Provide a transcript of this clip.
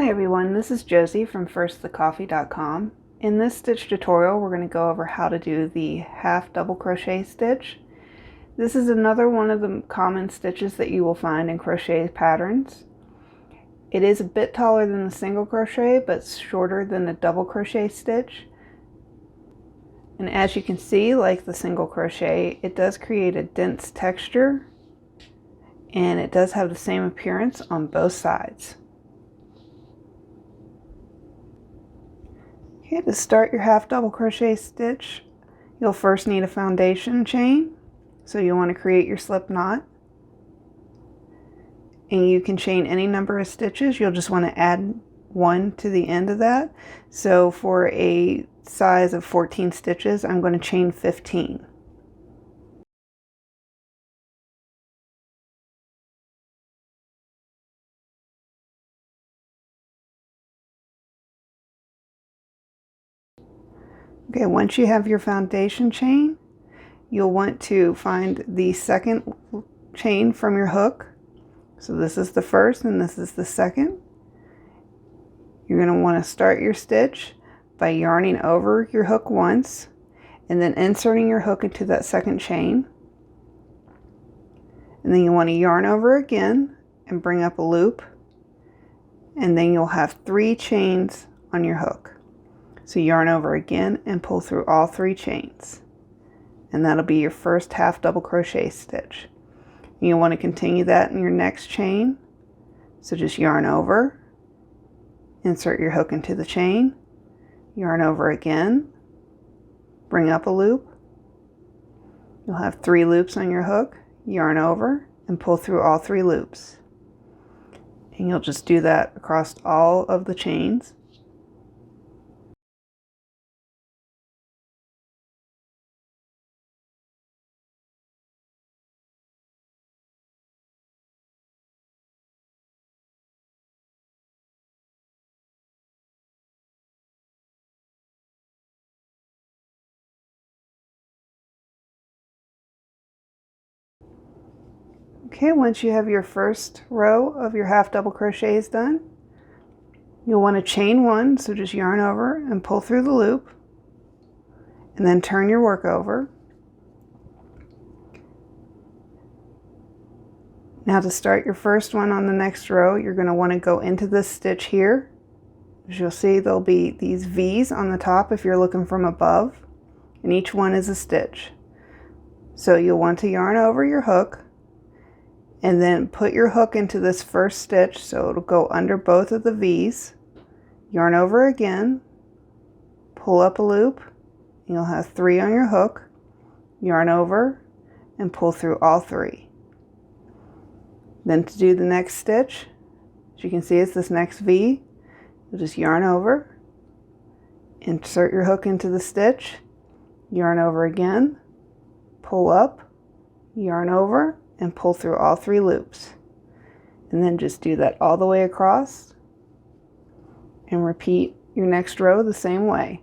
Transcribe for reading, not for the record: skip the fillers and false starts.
Hi everyone, this is Josie from firstthecoffee.com. In this stitch tutorial we're going to go over how to do the half double crochet stitch. This is another one of the common stitches that you will find in crochet patterns. It is a bit taller than the single crochet but shorter than the double crochet stitch. And as you can see, like the single crochet, it does create a dense texture and it does have the same appearance on both sides. Okay, to start your half double crochet stitch, you'll first need a foundation chain. So you want to create your slip knot. And you can chain any number of stitches. You'll just want to add one to the end of that. So for a size of 14 stitches, I'm going to chain 15. Okay, once you have your foundation chain, you'll want to find the second chain from your hook. So this is the first and this is the second. You're going to want to start your stitch by yarning over your hook once and then inserting your hook into that second chain. And then you want to yarn over again and bring up a loop. And then you'll have 3 chains on your hook. So yarn over again and pull through all 3 chains. And that'll be your first half double crochet stitch. And you'll want to continue that in your next chain. So just yarn over, insert your hook into the chain, yarn over again, bring up a loop. You'll have 3 loops on your hook, yarn over, and pull through all 3 loops. And you'll just do that across all of the chains. Okay, once you have your first row of your half double crochets done, you'll want to chain 1, so just yarn over and pull through the loop, and then turn your work over. Now to start your first one on the next row, you're going to want to go into this stitch here. As you'll see, there'll be these V's on the top if you're looking from above, and each one is a stitch. So you'll want to yarn over your hook, and then put your hook into this first stitch so it'll go under both of the V's. Yarn over again, pull up a loop, and you'll have 3 on your hook, yarn over, and pull through all 3. Then to do the next stitch, as you can see it's this next V, you'll just yarn over, insert your hook into the stitch, yarn over again, pull up, yarn over, and pull through all 3 loops. And then just do that all the way across and repeat your next row the same way.